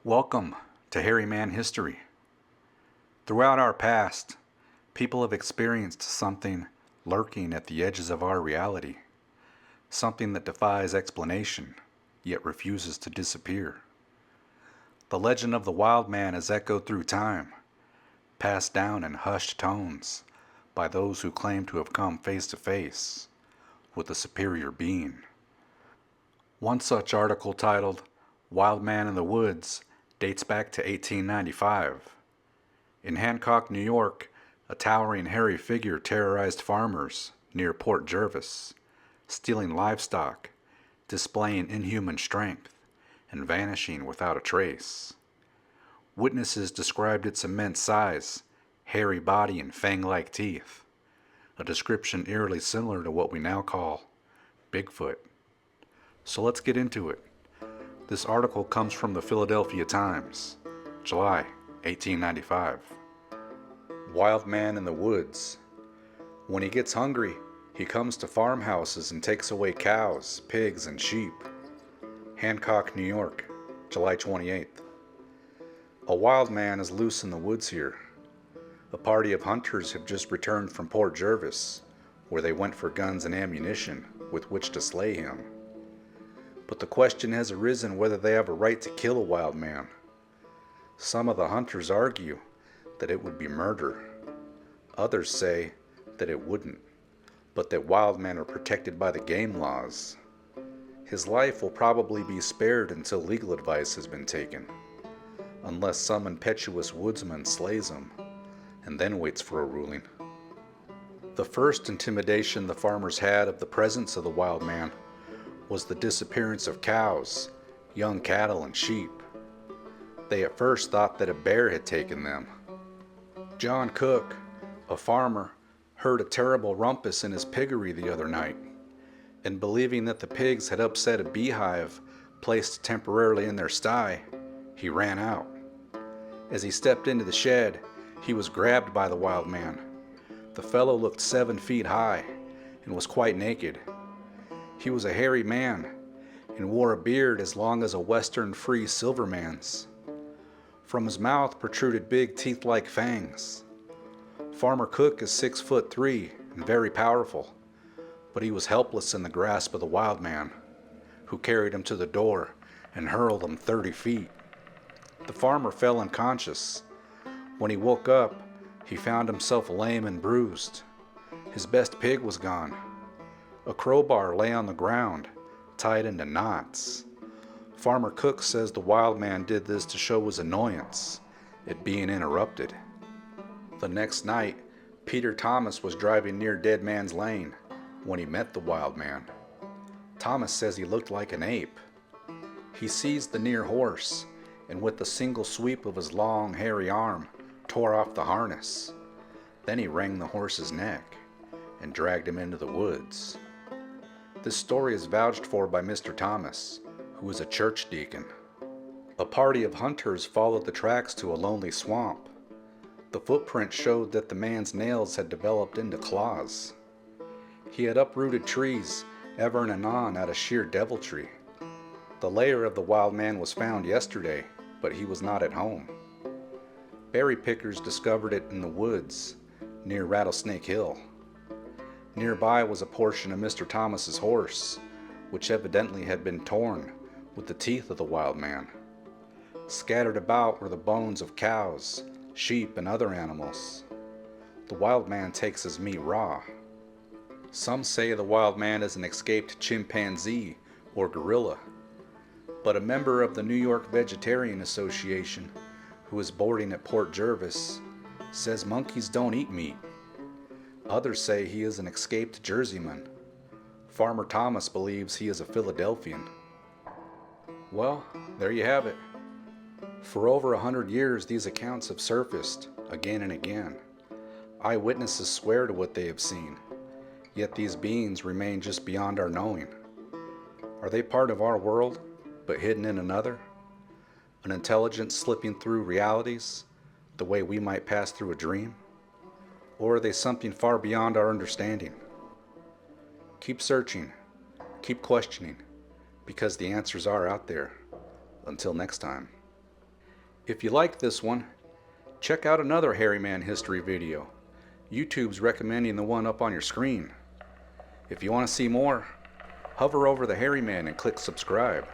Welcome to Hairy Man History. Throughout our past, people have experienced something lurking at the edges of our reality, something that defies explanation, yet refuses to disappear. The legend of the wild man has echoed through time, passed down in hushed tones by those who claim to have come face to face with a superior being. One such article titled "Wild Man in the Woods" dates back to 1895. In Hancock, New York, a towering hairy figure terrorized farmers near Port Jervis, stealing livestock, displaying inhuman strength, and vanishing without a trace. Witnesses described its immense size, hairy body, and fang-like teeth, a description eerily similar to what we now call Bigfoot. So let's get into it. This article comes from the Philadelphia Times, July 1895. Wild man in the woods. When he gets hungry, he comes to farmhouses and takes away cows, pigs, and sheep. Hancock, New York, July 28th. A wild man is loose in the woods here. A party of hunters have just returned from Port Jervis, where they went for guns and ammunition with which to slay him. But the question has arisen whether they have a right to kill a wild man. Some of the hunters argue that it would be murder. Others say that it wouldn't, but that wild men are protected by the game laws. His life will probably be spared until legal advice has been taken, unless some impetuous woodsman slays him and then waits for a ruling. The first intimidation the farmers had of the presence of the wild man was the disappearance of cows, young cattle, and sheep. They at first thought that a bear had taken them. John Cook, a farmer, heard a terrible rumpus in his piggery the other night, and believing that the pigs had upset a beehive placed temporarily in their sty, he ran out. As he stepped into the shed, he was grabbed by the wild man. The fellow looked 7 feet high and was quite naked. He was a hairy man and wore a beard as long as a Western free silverman's. From his mouth protruded big teeth-like fangs. Farmer Cook is 6'3" and very powerful, but he was helpless in the grasp of the wild man, who carried him to the door and hurled him 30 feet. The farmer fell unconscious. When he woke up, he found himself lame and bruised. His best pig was gone. A crowbar lay on the ground, tied into knots. Farmer Cook says the wild man did this to show his annoyance at being interrupted. The next night, Peter Thomas was driving near Dead Man's Lane when he met the wild man. Thomas says he looked like an ape. He seized the near horse and with a single sweep of his long, hairy arm, tore off the harness. Then he wrung the horse's neck and dragged him into the woods. This story is vouched for by Mr. Thomas, who is a church deacon. A party of hunters followed the tracks to a lonely swamp. The footprint showed that the man's nails had developed into claws. He had uprooted trees ever and anon out of sheer deviltry. The lair of the wild man was found yesterday, but he was not at home. Berry pickers discovered it in the woods near Rattlesnake Hill. Nearby was a portion of Mr. Thomas's horse, which evidently had been torn with the teeth of the wild man. Scattered about were the bones of cows, sheep, and other animals. The wild man takes his meat raw. Some say the wild man is an escaped chimpanzee or gorilla, but a member of the New York Vegetarian Association, who is boarding at Port Jervis, says monkeys don't eat meat. Others say he is an escaped Jerseyman. Farmer Thomas believes he is a Philadelphian. Well, there you have it. For over 100 years, these accounts have surfaced again and again. Eyewitnesses swear to what they have seen, yet these beings remain just beyond our knowing. Are they part of our world, but hidden in another? An intelligence slipping through realities, the way we might pass through a dream? Or are they something far beyond our understanding? Keep searching, keep questioning, because the answers are out there. Until next time. If you like this one, check out another hairy man history video. YouTube's recommending the one up on your screen. If you want to see more, hover over the hairy man and click subscribe.